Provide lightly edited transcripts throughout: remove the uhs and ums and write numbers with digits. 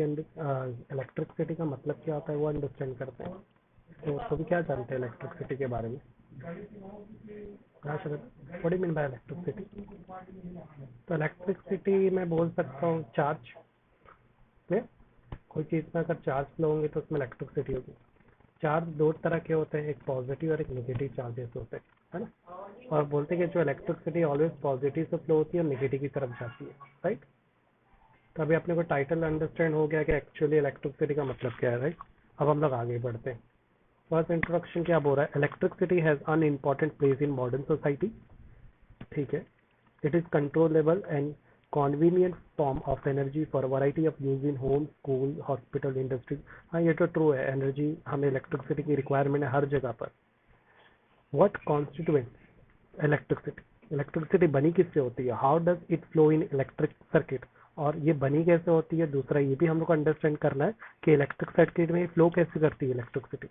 Electricity का मतलब क्या होता है वो अंडरस्टैंड करते हैं। तो तुम क्या जानते हैं इलेक्ट्रिसिटी के बारे में? हाँ Sharad, what do you mean by electricity? तो इलेक्ट्रिसिटी मैं बोल सकता हूँ चार्ज में, कोई चीज़ में अगर चार्ज फ्लो होंगे तो उसमें इलेक्ट्रिसिटी होगी। चार्ज दो तरह के होते हैं, एक पॉजिटिव और एक नेगेटिव चार्जेस होते हैं, है ना। और बोलते हैं कि जो इलेक्ट्रिसिटी ऑलवेज पॉजिटिव से फ्लो होती है और नेगेटिव की तरफ जाती है, राइट। तो अभी अपने को टाइटल अंडरस्टैंड हो गया कि एक्चुअली इलेक्ट्रिसिटी का मतलब क्या है, राइट। अब हम लोग आगे बढ़ते हैं। फर्स्ट इंट्रोडक्शन क्या बोल रहा है? Electricity has an important place in modern society, ठीक है। It is controllable and convenient form of energy for a variety of use in home, school, hospital, industry। हाँ ये तो ट्रू है, एनर्जी हमें इलेक्ट्रिसिटी की रिक्वायरमेंट है हर जगह पर। What constituent electricity? इलेक्ट्रिसिटी बनी किससे होती है? How does it flow in electric circuit? और ये बनी कैसे होती है? दूसरा ये भी हम लोग को अंडरस्टैंड करना है कि इलेक्ट्रिक सर्किट में फ्लो कैसे करती है electricity.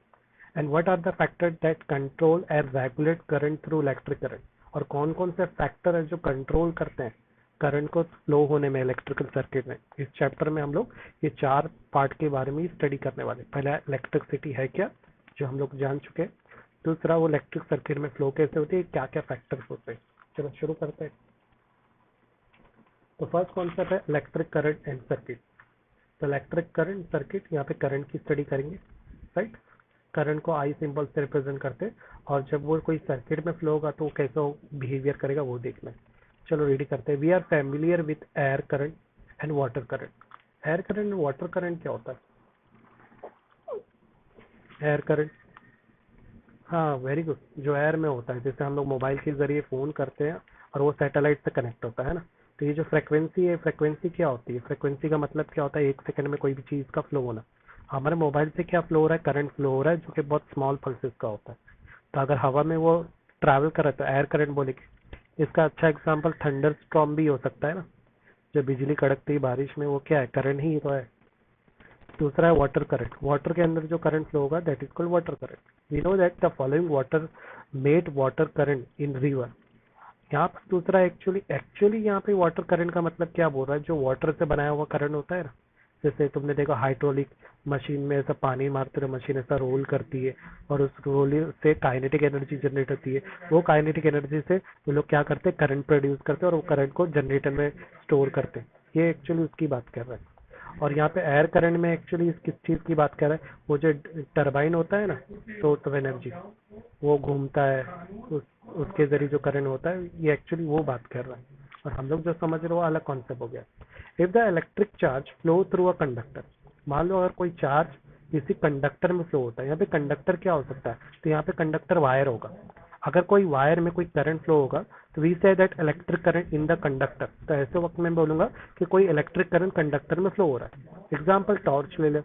And what are the factor that control and regulate current through electric current? और कौन कौन से फैक्टर है जो कंट्रोल करते हैं करंट को फ्लो होने में इलेक्ट्रिकल सर्किट में। इस चैप्टर में हम लोग ये चार पार्ट के बारे में स्टडी करने वाले। पहला इलेक्ट्रिसिटी है क्या, जो हम लोग जान चुके हैं। दूसरा वो इलेक्ट्रिक सर्किट में फ्लो कैसे होती है, क्या क्या फैक्टर्स होते हैं। चलो शुरू करते हैं। तो फर्स्ट कॉन्सेप्ट है इलेक्ट्रिक करंट एंड सर्किट। तो इलेक्ट्रिक करंट सर्किट, यहाँ पे करंट की स्टडी करेंगे, राइट। करंट को आई सिंबल से रिप्रेजेंट करते हैं और जब वो कोई सर्किट में फ्लो होगा तो कैसा बिहेवियर करेगा वो देखना है। चलो रेडी करते हैं। We are familiar with air current and water current. Air current and water current क्या होता है? एयर करंट, हाँ वेरी गुड, जो एयर में होता है, जैसे हम लोग मोबाइल के जरिए फोन करते हैं और वो सैटेलाइट से कनेक्ट होता है ना। तो ये जो फ्रिक्वेंसी है, फ्रिक्वेंसी क्या होती है? फ्रिक्वेंसी का मतलब क्या होता है? एक सेकंड में कोई भी चीज का फ्लो होना। हमारे मोबाइल से क्या फ्लो हो रहा है? करंट फ्लो हो रहा है, जो कि बहुत स्मॉल पल्सेस का होता है। तो अगर हवा में वो ट्रैवल कर रहा है तो एयर करंट बोलेंगे। इसका अच्छा एग्जांपल थंडर स्टॉर्म भी हो सकता है ना, जो बिजली कड़कती है बारिश में, वो क्या है? करंट ही तो है। दूसरा है वाटर करंट। वाटर के अंदर जो करंट फ्लो होगा that is called water current. We know that the following water made water current in river. यहाँ पर दूसरा एक्चुअली यहाँ पे वाटर करंट का मतलब क्या बोल रहा है? जो वाटर से बनाया हुआ करंट होता है ना, जैसे तुमने देखा हाइड्रोलिक मशीन में ऐसा पानी मारते रहे, मशीन ऐसा रोल करती है और उस रोल से काइनेटिक एनर्जी जनरेट होती है। वो काइनेटिक एनर्जी से वो लोग क्या करते हैं? करंट प्रोड्यूस करते हैं और वो करंट को जनरेटर में स्टोर करते हैं। ये एक्चुअली उसकी बात कर रहा है। और यहाँ पे एयर करंट में एक्चुअली किस चीज की बात कर रहा है? वो जो टरबाइन होता है ना, सोर्स ऑफ एनर्जी, वो घूमता है, उसके जरिए जो करंट होता है, ये एक्चुअली वो बात कर रहा है। और हम लोग जो समझ रहे हो वो अलग कॉन्सेप्ट हो गया। If the electric charge flow through a conductor, मान लो अगर कोई चार्ज किसी कंडक्टर में फ्लो होता है। यहाँ पे कंडक्टर क्या हो सकता है? तो यहाँ पे कंडक्टर वायर होगा। अगर कोई वायर में कोई करंट फ्लो होगा तो we say that electric current in the conductor. तो ऐसे वक्त में बोलूंगा कि कोई इलेक्ट्रिक करंट कंडक्टर में फ्लो हो रहा है। एग्जाम्पल टॉर्च ले ले।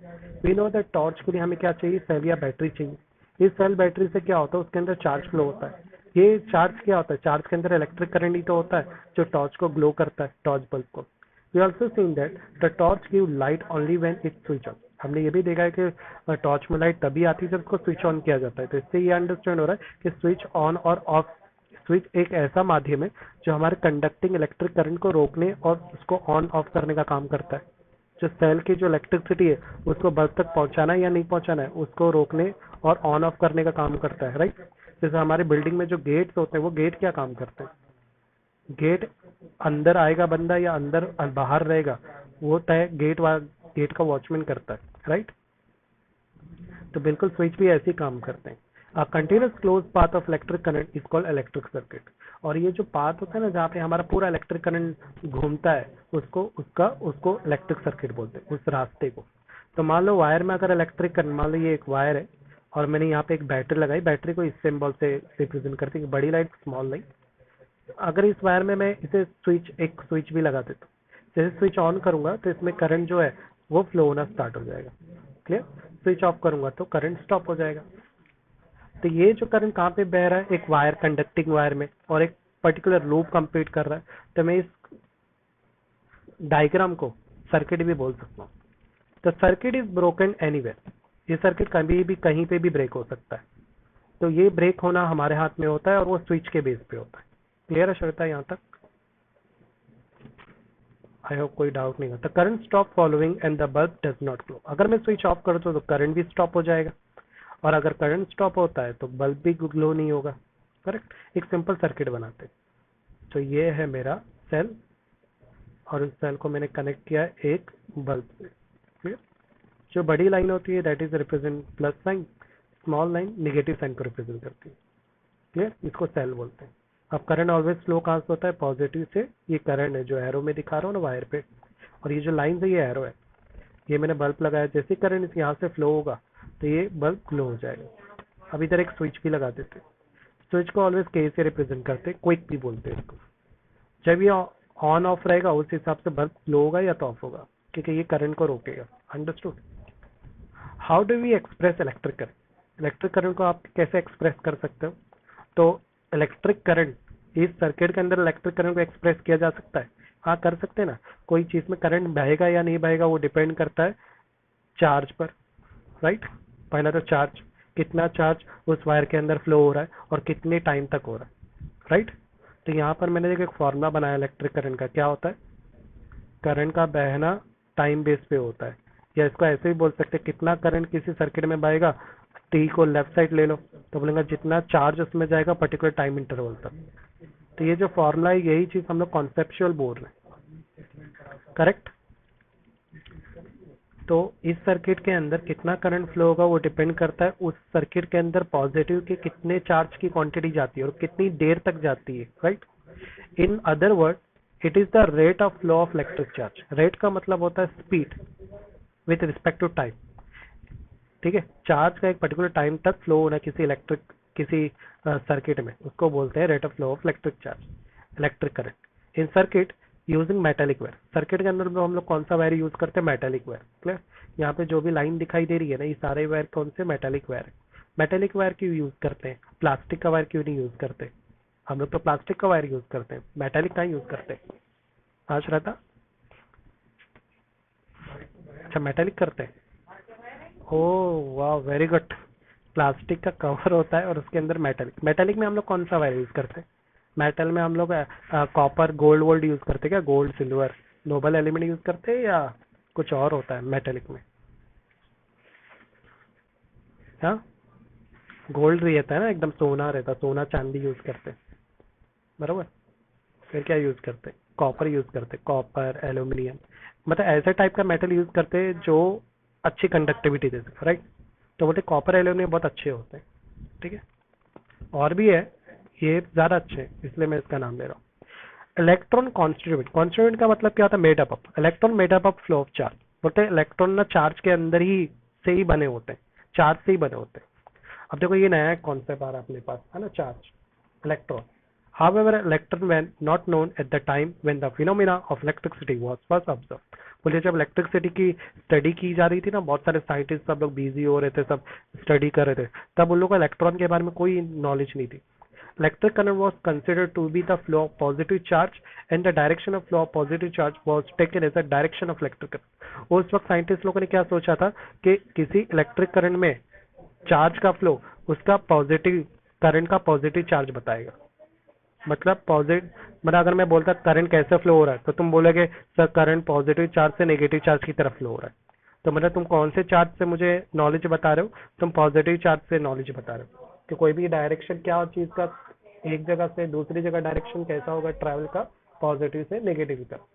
वी नो दैट टॉर्च के लिए हमें क्या चाहिए? सेल या बैटरी चाहिए। इस सेल बैटरी से क्या होता है? उसके अंदर चार्ज फ्लो होता है। ये चार्ज क्या होता है? चार्ज के अंदर इलेक्ट्रिक करंट ही तो होता है जो टॉर्च को ग्लो करता है, टॉर्च बल्ब को। We also seen that the torch give light only when it switch on. हमने ये भी देखा है कि टॉर्च में लाइट तभी आती है जब उसको स्विच ऑन किया जाता है। तो इससे ये अंडरस्टैंड हो रहा है कि स्विच ऑन और ऑफ, स्विच एक ऐसा माध्यम है जो हमारे कंडक्टिंग इलेक्ट्रिक करंट को रोकने और उसको ऑन ऑफ करने का काम करता है। जो सेल की जो इलेक्ट्रिसिटी है उसको बल्ब तक पहुंचाना है या नहीं पहुंचाना है, उसको रोकने और ऑन ऑफ करने का काम करता है, राइट। जैसे हमारे बिल्डिंग में जो गेट्स होते हैं, वो गेट क्या काम करते हैं? गेट अंदर आएगा बंदा या अंदर बाहर रहेगा, वो तय गेट का वॉचमैन करता है, राइट। तो बिल्कुल स्विच भी ऐसे ही काम करते हैं। A continuous close path of electric current is called electric circuit. और ये जो पाथ होता है ना, जहाँ पे हमारा पूरा इलेक्ट्रिक करंट घूमता है, उसको इलेक्ट्रिक सर्किट बोलते हैं, उस रास्ते को। तो मान लो वायर में अगर इलेक्ट्रिक करंट, मान लो ये एक वायर है और मैंने यहाँ पे एक बैटरी लगाई, बैटरी को इस सिंबल से रिप्रेजेंट करती है, बड़ी लाइट स्मॉल लाइट। अगर इस वायर में मैं इसे एक स्विच भी लगा देता हूँ, जैसे स्विच ऑन करूंगा तो इसमें करंट जो है वो फ्लो होना स्टार्ट हो जाएगा, क्लियर। स्विच ऑफ करूंगा तो करंट स्टॉप हो जाएगा। तो ये जो करंट कहाँ पे बह रहा है? एक वायर, कंडक्टिंग वायर में, और एक पर्टिकुलर लूप कंप्लीट कर रहा है। तो मैं इस डायग्राम को सर्किट भी बोल सकता हूँ। तो सर्किट इज ब्रोकन एनीवेयर। ये सर्किट कभी भी कहीं पे भी ब्रेक हो सकता है। तो ये ब्रेक होना हमारे हाथ में होता है और वो स्विच के बेस पे होता है। क्लियर है श्वेता यहाँ तक? आई होप कोई डाउट नहीं होता। Current stop following and the bulb does not glow. अगर मैं स्विच ऑफ कर दूं तो करंट भी स्टॉप हो जाएगा, और अगर करंट स्टॉप होता है तो बल्ब भी ग्लो नहीं होगा। करेक्ट। एक सिंपल सर्किट बनाते हैं। तो ये है मेरा सेल, और इस सेल को मैंने कनेक्ट किया है एक बल्ब से। क्लियर। जो बड़ी लाइन होती है that is represent plus sign, small line negative sign को रिप्रेजेंट करती है। क्लियर। इसको सेल बोलते हैं। अब करंट ऑलवेज फ्लो कहाँ से होता है? पॉजिटिव से। ये करंट है जो एरो में दिखा रहा हूँ ना वायर पे, और ये जो लाइन है ये एरो है। ये मैंने बल्ब लगाया, जैसे करंट यहाँ से फ्लो होगा तो ये बल्ब ग्लो हो जाएगा। अब इधर एक स्विच भी लगा देते हैं। स्विच को ऑलवेज के से रिप्रेजेंट करते हैं, क्विक भी बोलते हैं इसको। जब ये ऑन ऑफ रहेगा उस हिसाब से बल्ब ग्लो होगा या तो ऑफ होगा, क्योंकि ये करंट को रोकेगा। Understood. How do we express electric current? Electric current को आप कैसे एक्सप्रेस कर सकते हो? तो इलेक्ट्रिक करंट, इस सर्किट के अंदर इलेक्ट्रिक करंट को एक्सप्रेस किया जा सकता है। हाँ कर सकते हैं ना। कोई चीज में करंट बहेगा या नहीं बहेगा वो डिपेंड करता है चार्ज पर। राइट। पहला तो चार्ज, कितना चार्ज उस वायर के अंदर फ्लो हो रहा है और कितने टाइम तक हो रहा है। राइट। तो यहाँ पर मैंने एक फॉर्मूला बनाया इलेक्ट्रिक करंट का। क्या होता है? करंट का बहना टाइम बेस पे होता है, या इसको ऐसे भी बोल सकते हैं कितना करंट किसी सर्किट में बहेगा। टी को लेफ्ट साइड ले लो तो बोलेंगे जितना चार्ज उसमें जाएगा पर्टिकुलर टाइम इंटरवल तक। तो ये जो फॉर्मूला है यही चीज हम लोग कॉन्सेप्चुअल बोल रहे हैं। करेक्ट। तो इस सर्किट के अंदर कितना करंट फ्लो होगा वो डिपेंड करता है उस सर्किट के अंदर पॉजिटिव के कितने चार्ज की क्वांटिटी जाती है और कितनी देर तक जाती है। Right. In other word it is the rate of flow of electric charge. Rate का मतलब होता है speed with respect to time. ठीक है। चार्ज का एक पर्टिकुलर टाइम तक फ्लो होना किसी सर्किट में, उसको बोलते हैं rate of flow of electric charge, electric current in circuit using metallic wire. Circuit के अंदर हम लोग कौन सा वायर यूज करते हैं? Metallic wire. क्लियर। यहाँ पे जो भी लाइन दिखाई दे रही है ना, ये सारे वायर कौन से? मेटेलिक वायर है। मेटेलिक वायर क्यों यूज करते हैं? प्लास्टिक का वायर क्यों नहीं यूज करते? हम लोग तो प्लास्टिक का वायर यूज करते हैं, मेटेलिक का यूज करते हैं। आज रहता। अच्छा मेटेलिक करते हैं। ओह वाह वेरी गुड। प्लास्टिक का कवर होता है और उसके अंदर मेटेलिक। मेटेलिक में हम लोग कौन सा वायर यूज करते हैं? मेटल में हम लोग कॉपर गोल्ड वोल्ड यूज करते हैं क्या? Gold silver noble element use करते हैं या कुछ और होता है मेटेलिक में? हाँ गोल्ड रहता है ना, एकदम सोना रहता है, सोना चांदी यूज करते हैं। बराबर। फिर क्या यूज करते हैं? कॉपर यूज करते हैं, कॉपर एल्यूमिनियम, मतलब ऐसे टाइप का मेटल यूज करते हैं जो अच्छी कंडक्टिविटी दे सके। राइट। तो बोलते कॉपर एल्यूमिनियम बहुत अच्छे होते हैं। ठीक है। और भी है, ये ज्यादा अच्छे हैं इसलिए मैं इसका नाम ले रहा हूँ। Electron constituent. कॉन्स्टिट्यूएंट का मतलब क्या होता है? Made up up. Electron made up up flow of charge. बोलते हैं इलेक्ट्रॉन ना चार्ज के अंदर ही से ही बने होते हैं, चार्ज से ही बने होते हैं। अब देखो ये नया कॉन्सेप्ट आ रहा है अपने पास, है ना, charge, electron. However, electron were not known at the time when the phenomena of electricity was first observed. बोलिए जब इलेक्ट्रिसिटी की स्टडी की जा रही थी ना, बहुत सारे साइंटिस्ट सब लोग बिजी हो रहे थे, सब स्टडी कर रहे थे, तब उन लोगों को इलेक्ट्रॉन के बारे में कोई नॉलेज नहीं थी। Electric current was considered to be the flow of positive charge and the direction of flow of positive charge was taken as the direction of electric current. उस वक्त साइंटिस्ट लोगों ने क्या सोचा था कि किसी इलेक्ट्रिक करंट में चार्ज का फ्लो उसका पॉजिटिव करंट का पॉजिटिव चार्ज बताएगा। मतलब पॉजिटिव, मतलब अगर मैं बोलता करंट कैसे फ्लो हो रहा है तो तुम बोलोगे सर करंट पॉजिटिव चार्ज से नेगेटिव चार्ज की तरफ फ्लो हो रहा है। तो मतलब तुम कौन से चार्ज से मुझे नॉलेज बता रहे हो? तुम पॉजिटिव चार्ज से नॉलेज बता रहे हो कि कोई भी डायरेक्शन क्या चीज का एक जगह से दूसरी जगह डायरेक्शन कैसा होगा ट्रैवल का, पॉजिटिव से नेगेटिव की तरफ।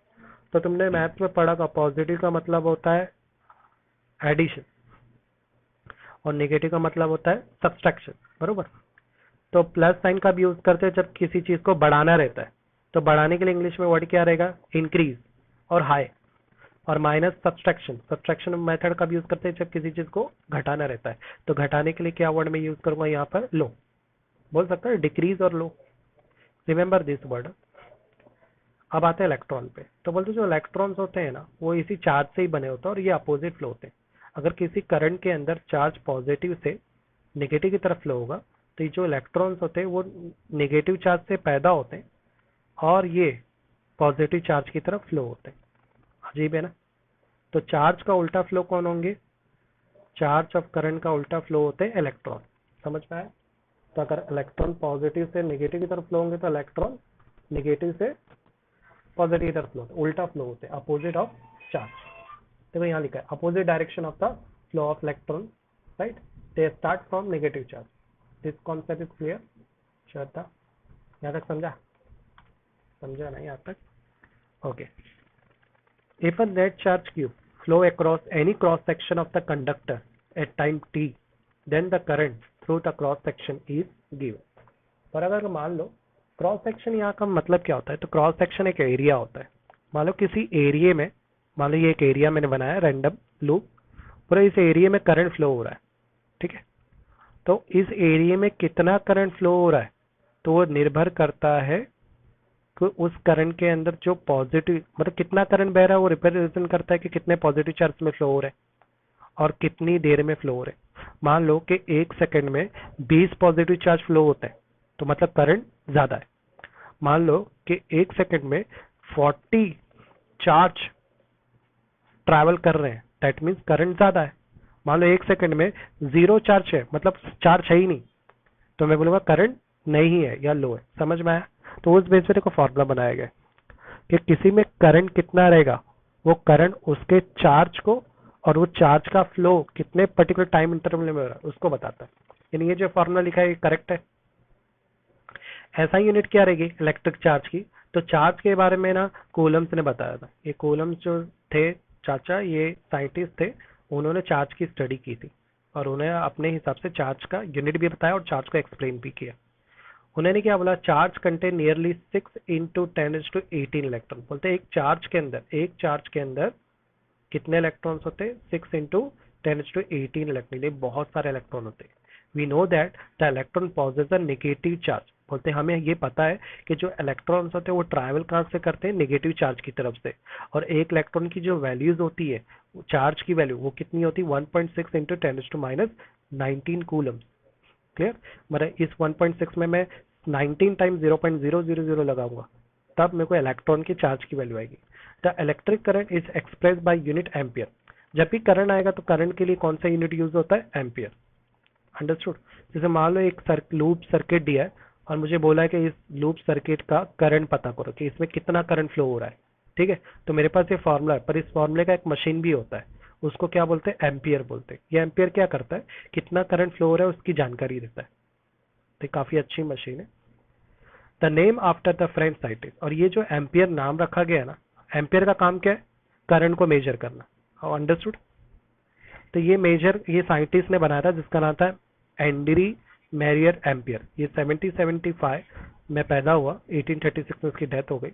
तो तुमने मैथ में पढ़ा था पॉजिटिव का मतलब होता है एडिशन और नेगेटिव का मतलब होता है सब्सट्रैक्शन। बरोबर। तो प्लस साइन का भी यूज करते हैं जब किसी चीज को बढ़ाना रहता है, तो बढ़ाने के लिए इंग्लिश में वर्ड क्या रहेगा? इंक्रीज और हाई। और माइनस सब्सट्रैक्शन, सब्सट्रैक्शन मेथड का भी यूज करते हैं जब किसी चीज को घटाना रहता है, तो घटाने के लिए क्या वर्ड में यूज करूंगा यहाँ पर? लो। बोल सकते हैं डिक्रीज और लो। Remember this word. अब आते हैं इलेक्ट्रॉन पे। तो बोलते जो इलेक्ट्रॉन्स होते हैं ना वो इसी चार्ज से ही बने होते हैं और ये अपोजिट फ्लो होते हैं। अगर किसी करंट के अंदर चार्ज पॉजिटिव से नेगेटिव की तरफ फ्लो होगा तो ये जो इलेक्ट्रॉन्स होते हैं वो नेगेटिव चार्ज से पैदा होते हैं और ये पॉजिटिव चार्ज की तरफ फ्लो होते हैं। अजीब है ना। तो चार्ज का उल्टा फ्लो कौन होंगे? चार्ज ऑफ करंट का उल्टा फ्लो होते हैं इलेक्ट्रॉन। समझ में आया? तो अगर इलेक्ट्रॉन पॉजिटिव से नेगेटिव की तरफ फ्लो होंगे तो इलेक्ट्रॉन नेगेटिव से पॉजिटिव इधर फ्लो, उल्टा फ्लो होते हैं, अपोजिट ऑफ चार्ज। देखो यहाँ लिखा है opposite direction of the flow of electron, right, they start from negative charge. This concept is clear Shraddha? यहाँ तक समझा? समझा ना यहाँ तक? Okay. If a net charge cube flow across any cross section of the conductor at time t, then the current through the cross section is given. पर अगर मान लो क्रॉस सेक्शन, यहाँ का मतलब क्या होता है? तो क्रॉस सेक्शन एक एरिया होता है। मान लो किसी एरिया में, मान लो ये एक एरिया मैंने बनाया रैंडम लूप, पूरा इस एरिया में करंट फ्लो हो रहा है, ठीक है। तो इस एरिया में कितना करंट फ्लो हो रहा है, तो वो निर्भर करता है कि उस करंट के अंदर जो पॉजिटिव, मतलब कितना करंट बह रहा है वो रिप्रेजेंट करता है कि कितने पॉजिटिव चार्ज में फ्लो हो रहे हैं और कितनी देर में फ्लो हो रहे हैं। मान लो कि 1 सेकंड में 20 पॉजिटिव चार्ज फ्लो होते हैं, तो मतलब करंट ज्यादा है। मान लो कि 1 सेकंड में 40 चार्ज ट्रैवल कर रहे हैं, दैट मीन्स करंट ज्यादा है। मान लो 1 सेकंड में 0 चार्ज है, मतलब चार्ज है ही नहीं, तो मैं बोलूंगा करंट नहीं है या लो है। समझ में आया? तो उस बेस पे देखो फॉर्मूला बनाया गया कि किसी में करंट कितना रहेगा, वो करंट उसके चार्ज को और वो चार्ज का फ्लो कितने पर्टिकुलर टाइम इंटरवल में हो रहा है उसको बताता है। यानी ये जो फॉर्मूला लिखा है ये करेक्ट है। ऐसा यूनिट क्या रहेगी इलेक्ट्रिक चार्ज की? तो चार्ज के बारे में ना कूलम्स ने बताया था। ये कूलम्स जो थे चाचा, ये साइंटिस्ट थे, उन्होंने चार्ज की स्टडी की थी और उन्हें अपने हिसाब से चार्ज का यूनिट भी बताया और चार्ज को एक्सप्लेन भी किया। उन्होंने क्या बोला? Charge contain nearly 6 × 10⁸ electron. बोलते एक चार्ज के अंदर कितने इलेक्ट्रॉन्स होते हैं? 6 × 10⁸ इलेक्ट्रॉन। ये बहुत सारे इलेक्ट्रॉन होते हैं। We know that the electron possess a negative charge. बोलते हमें ये पता है कि जो इलेक्ट्रॉन्स होते हैं वो ट्रैवल कहाँ से करते हैं? नेगेटिव चार्ज की तरफ से। और एक इलेक्ट्रॉन की जो वैल्यूज होती है, चार्ज की वैल्यू, वो कितनी होती है? 1.6 × 10⁻19 कूलम। क्लियर? मतलब इस 1.6 में मैं 19 टाइम्स 0.000 लगाऊंगा, तब मेरे को इलेक्ट्रॉन की चार्ज की वैल्यू आएगी। The electric current is express by unit ampere. जब भी करंट आएगा तो करंट के लिए कौन सा यूनिट यूज होता है? एम्पियर। अंडरस्टूड? जैसे मान लो एक लूप सर्किट दिया है और मुझे बोला है कि इस लूप सर्किट का करंट पता करो कि इसमें कितना करंट फ्लो हो रहा है, ठीक है। तो मेरे पास ये फॉर्मूला है, पर इस फॉर्मूले का एक मशीन भी होता है, उसको क्या बोलते हैं? एम्पियर बोलते हैं। ये एम्पियर क्या करता है? कितना करंट फ्लो हो रहा है उसकी जानकारी देता है। तो काफी अच्छी मशीन है। The name after the French scientist. और ये जो एम्पियर नाम रखा गया है ना, एम्पियर का काम क्या है? करंट को मेजर करना। अंडरस्टूड? तो ये साइंटिस्ट ने बनाया था जिसका नाम था एंड्री मैरियर एम्पियर। ये 1775 में पैदा हुआ, 1836 में उसकी डेथ हो गई।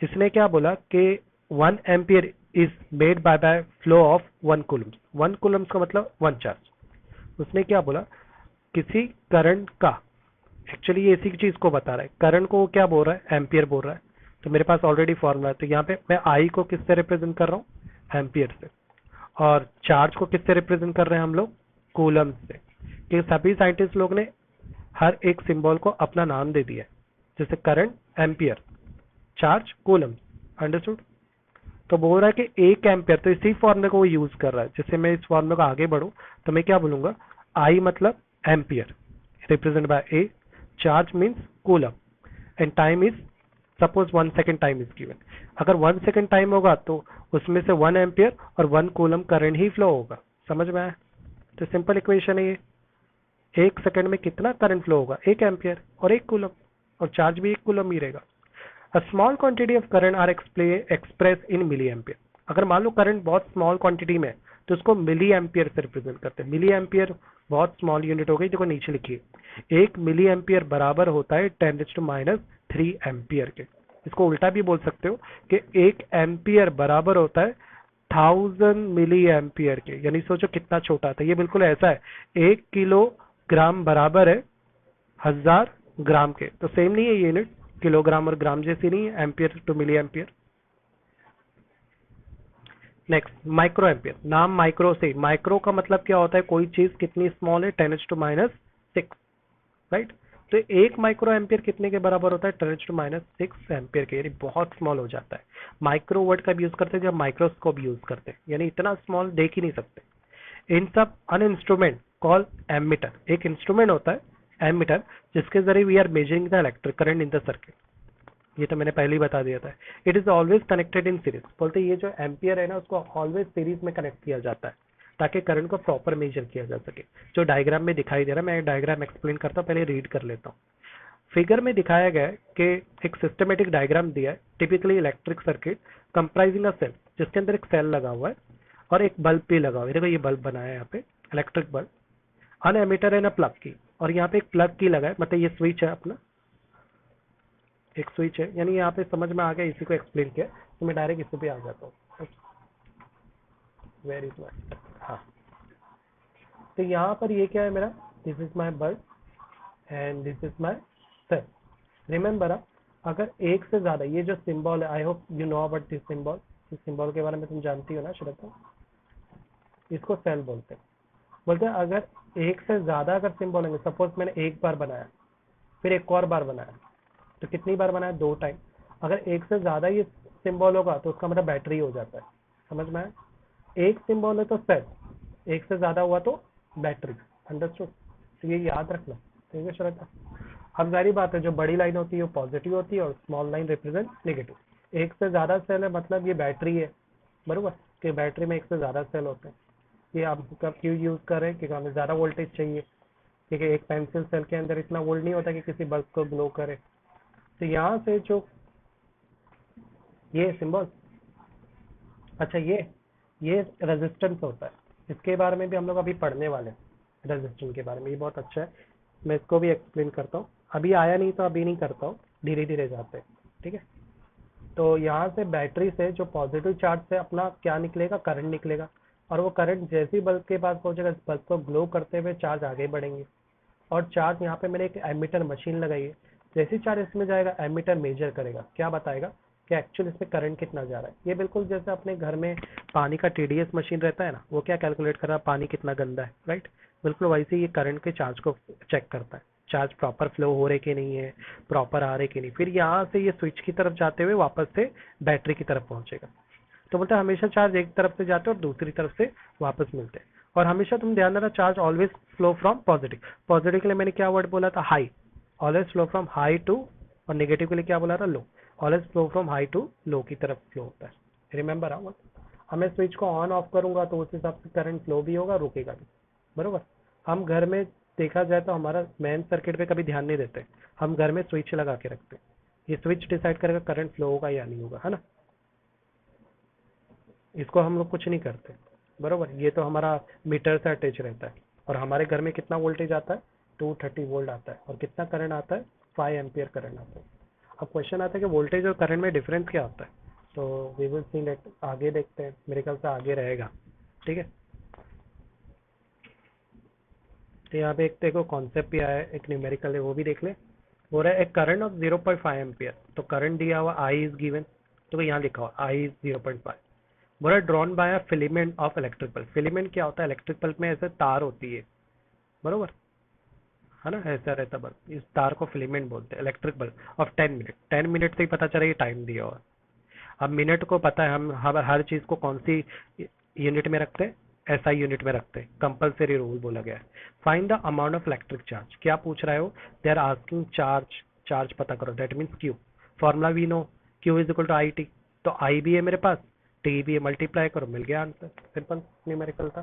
इसने क्या बोला कि 1 ampere is made by flow of 1 Coulomb's. 1 Coulomb's का मतलब 1 चार्ज। उसने क्या बोला? किसी करंट का, एक्चुअली ये इसी चीज को बता रहा है, करंट को वो क्या बोल रहा है? एम्पियर बोल रहा है। तो मेरे पास ऑलरेडी फॉर्मूला है, तो यहाँ पे मैं आई को किससे रिप्रेजेंट कर रहा हूँ? एम्पियर से। और चार्ज को किससे रिप्रेजेंट कर रहे हैं हम लोग? कूलम से। कि सभी साइंटिस्ट लोग ने हर एक सिंबल को अपना नाम दे दिया, जैसे current ampere, charge coulomb. Understood? तो बोल रहा है कि 1 एम्पियर, तो इसी फॉर्मूले को वो यूज कर रहा है। जैसे मैं इस फॉर्मूले को आगे बढ़ूं तो मैं क्या बोलूंगा? आई मतलब ampere represent by A, charge means coulomb, and time is suppose 1 second time is given. अगर 1 सेकेंड टाइम होगा तो उसमें से 1 एम्पियर और 1 कूलम करंट ही फ्लो होगा। समझ में आया? तो सिंपल इक्वेशन है ये। 1 सेकेंड में कितना करंट फ्लो होगा? 1 एम्पियर और 1 कूलम, और चार्ज भी 1 कूलम ही रहेगा। A small quantity of current are expressed in milliampere. अगर मान लो करंट बहुत स्मॉल क्वांटिटी में है तो उसको मिली एम्पियर से रिप्रेजेंट करते हैं। मिली एम्पियर बहुत स्मॉल यूनिट हो गई, देखो नीचे लिखिए। 1 मिली एम्पियर बराबर होता है 10⁻³ एम्पियर के। इसको उल्टा भी बोल सकते हो कि 1 एम्पियर बराबर होता है 1000 मिली एम्पियर के। यानी सोचो कितना छोटा था। ये बिल्कुल ऐसा है, 1 किलोग्राम बराबर है 1000 ग्राम के। तो सेम नहीं है यूनिट, किलोग्राम और ग्राम जैसी नहीं है, ampere to milliampere. Next microampere. नाम माइक्रो से, माइक्रो का मतलब क्या होता है? कोई चीज कितनी स्मॉल है? 10⁻⁶, राइट। तो 1 माइक्रो एम्पियर कितने के बराबर होता है? 10⁻⁶ एम्पियर के। यानी बहुत स्मॉल हो जाता है। माइक्रो वर्ड का भी यूज करते हैं जब माइक्रोस्कोप यूज करते हैं, यानी इतना स्मॉल देख ही नहीं सकते। इन सब अन इंस्ट्रूमेंट कॉल एमीटर। एक इंस्ट्रूमेंट होता है एमीटर जिसके जरिए we are measuring the electric current in the circuit. ये तो मैंने पहले ही बता दिया था। It is always connected in series, बोलते ये जो एम्पियर है ना उसको ऑलवेज सीरीज में कनेक्ट किया जाता है ताकि करंट को प्रॉपर मेजर किया जा सके। जो डायग्राम में दिखाई दे रहा है, मैं डायग्राम एक्सप्लेन करता हूँ, पहले रीड कर लेता हूँ। फिगर में दिखाया गया है कि एक सिस्टमेटिक डायग्राम दिया है, टिपिकली इलेक्ट्रिक सर्किट कंप्राइजिंग अ सेल, जिसके अंदर एक सेल लगा हुआ है और एक बल्ब भी लगा हुआ है। देखो ये बल्ब बनाया है यहाँ पे, इलेक्ट्रिक बल्ब, अन एमीटर है ना प्लग की, और यहाँ पे एक प्लग की लगा है, मतलब ये स्विच है अपना, एक स्विच है, यानी यहाँ पे समझ में आ गया, इसी को एक्सप्लेन किया तो मैं डायरेक्ट इसी पे आ जाता हूँ। Very good. हाँ, तो यहाँ पर ये क्या है मेरा, this is my bulb and this is my cell. Remember, अगर एक से ज्यादा, ये जो सिंबल है, I hope you know about this symbol, इस सिंबल के बारे में तुम जानती हो ना श्रद्धा, इसको सेल बोलते हैं। बोलते हैं अगर एक से ज्यादा अगर सिंबल होंगे, सपोज मैंने एक बार बनाया फिर एक और बार बनाया, तो कितनी बार बनाया, 2 टाइम। अगर एक से ज्यादा ये सिंबल होगा तो उसका मतलब बैटरी हो जाता है। समझ में आया? एक सिंबल है तो सेल, एक से ज्यादा हुआ तो बैटरी। अंडरस्टूड? तो ये याद रखना। ठीक है श्रद्धा? अब जारी बात है, जो बड़ी लाइन होती है वो पॉजिटिव होती है और स्मॉल लाइन रिप्रेजेंट नेगेटिव। एक से ज्यादा सेल है मतलब ये बैटरी है, बरोबर, कि बैटरी में एक से ज्यादा सेल होते हैं। ये आप कब क्यों यूज कर रहे हैं, क्योंकि हमें ज्यादा वोल्टेज चाहिए, क्योंकि एक पेंसिल सेल के अंदर इतना वोल्ट नहीं होता कि किसी बल्ब को ग्लो करे। तो यहाँ से जो ये सिंबल, अच्छा ये रेजिस्टेंस होता है, इसके बारे में भी हम लोग अभी पढ़ने वाले हैं, रेजिस्टेंस के बारे में। ये बहुत अच्छा है, मैं इसको भी एक्सप्लेन करता हूँ। अभी आया नहीं तो अभी नहीं करता हूँ, धीरे धीरे जाते हैं। ठीक है? तो यहाँ से बैटरी से जो पॉजिटिव चार्ज से अपना क्या निकलेगा, करंट निकलेगा, और वो करंट जैसे ही बल्ब के पास पहुंचेगा, बल्ब को ग्लो करते हुए चार्ज आगे बढ़ेंगे। और चार्ज, यहाँ पे मैंने एक एमीटर मशीन लगाई है, जैसे ही चार्ज इसमें जाएगा एमीटर मेजर करेगा, क्या बताएगा कि एक्चुअल इसमें करंट कितना जा रहा है। ये बिल्कुल जैसे अपने घर में पानी का टीडीएस मशीन रहता है ना, वो क्या कैलकुलेट कर रहा है, पानी कितना गंदा है, राइट? बिल्कुल वैसे ही ये करंट के चार्ज को चेक करता है, चार्ज प्रॉपर फ्लो हो रहे कि नहीं है, प्रॉपर आ रहे कि नहीं, फिर यहाँ से ये स्विच की तरफ जाते हुए वापस से बैटरी की तरफ पहुंचेगा। तो बोलते हैं हमेशा चार्ज एक तरफ से जाते हैं और दूसरी तरफ से वापस मिलते हैं। और हमेशा तुम ध्यान देना, charge always flow from positive. Positive के लिए मैंने क्या वर्ड बोला था, high, always flow from high to, और नेगेटिव के लिए क्या बोला था, low, always flow from high to low की तरफ फ्लो होता है। रिमेंबर, हमें स्विच को ऑन ऑफ करूंगा तो उस हिसाब से करंट फ्लो भी होगा, रुकेगा भी, बरोबर। हम घर में देखा जाए तो हमारा मेन सर्किट पे कभी ध्यान नहीं देते, हम घर में स्विच लगा के रखते हैं, ये स्विच डिसाइड करेगा करंट फ्लो होगा या नहीं होगा, है ना? इसको हम लोग कुछ नहीं करते, बरोबर। ये तो हमारा मीटर से अटैच रहता है, और हमारे घर में कितना वोल्टेज आता है, 230 वोल्ट आता है, और कितना करंट आता है, 5 एम्पियर करंट आता है। अब क्वेश्चन आता है कि वोल्टेज और करंट में डिफरेंस क्या होता है, तो वी विल सी लेट, आगे देखते हैं, मेरे ख्याल से आगे रहेगा। ठीक है? तो यहाँ पे एक देखो कॉन्सेप्ट भी आया है, एक न्यूमेरिकल है, वो भी देख ले। हो रहा है एक करंट ऑफ 0.5 एम्पियर, तो करंट दिया हुआ आई इज गिवन, तो यहाँ लिखा हुआ आई इज 0.5। बोला drawn by a filament of electric bulb. Filament क्या होता है, इलेक्ट्रिक बल्ब में ऐसे तार होती है, बरोबर, है ना, ऐसा रहता बल्ब, इस तार को फिलामेंट बोलते हैं। Electric bulb of 10 minute, 10 minute से ही पता चला ये टाइम दिया हुआ। अब मिनट को पता है, हम हर चीज को कौन सी यूनिट में रखते हैं, एसआई यूनिट में रखते हैं, कंपलसरी रूल बोला गया है। Find the amount of electric charge, क्या पूछ रहा है वो, they are asking charge, charge पता करो, that means q. Formula we know, q is equal to I t, तो आई भी है मेरे पास, टी भी है, मल्टीप्लाई करो, मिल गया आंसर, सिंपल न्यूमेरिकल था।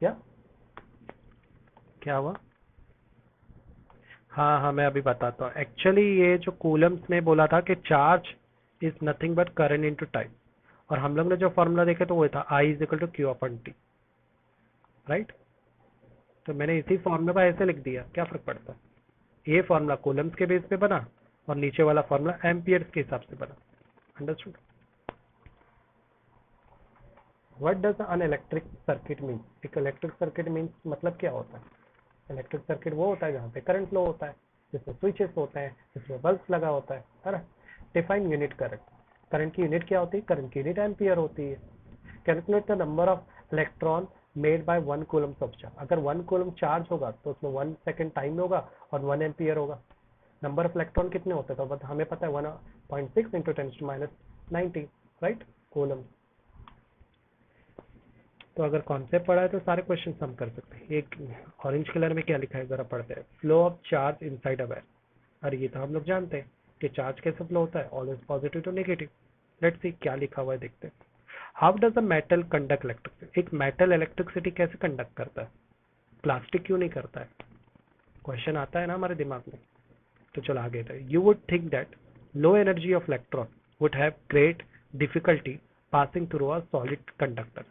क्या क्या हुआ? हाँ हाँ, मैं अभी बताता हूँ। एक्चुअली ये जो कूलम्स ने बोला था कि charge is nothing but current into time, और हम लोग ने जो फॉर्मूला देखे तो वो था I is equal to Q upon T, right? तो मैंने इसी फॉर्मूला का ऐसे लिख दिया, क्या फर्क पड़ता है। ये फॉर्मूला कूलम्स के बेस पे बना, और नीचे वाला फॉर्मूला एम्पियर्स के हिसाब से बना। Understood? What does an electric circuit mean? एक इलेक्ट्रिक सर्किट मीन मतलब क्या होता है? इलेक्ट्रिक सर्किट वो होता है जहाँ पे करंट फ्लो होता है, जिसमें स्विचेस होते हैं, जिसमें बल्ब लगा होता है ना? डिफाइन यूनिट करंट, करंट की यूनिट क्या होती है, करंट की यूनिट एम्पियर होती है। Calculate the number of electron made by 1 Coulomb's of charge. अगर 1 कूलम चार्ज होगा तो उसमें 1 सेकंड टाइम होगा और 1 एम्पियर होगा। नंबर ऑफ इलेक्ट्रॉन कितने होते हैं, तो हमें पता है 1.6 इंटू 10⁻90, राइट, कूलम। तो अगर कॉन्सेप्ट पढ़ा है तो सारे क्वेश्चन हम कर सकते हैं। एक ऑरेंज कलर में क्या लिखा है जरा पढ़ते हैं, flow of charge inside a wire. और ये तो हम लोग जानते हैं कि चार्ज कैसे फ्लो होता है, always positive to negative. Let's see क्या लिखा हुआ है, देखते हैं। How does a metal conduct electricity? एक मेटल इलेक्ट्रिसिटी कैसे कंडक्ट करता है, प्लास्टिक क्यों नहीं करता है? क्वेश्चन आता है ना हमारे दिमाग में। तो चलो आगे था, you would think that low energy of electron would have great difficulty passing through a solid conductor.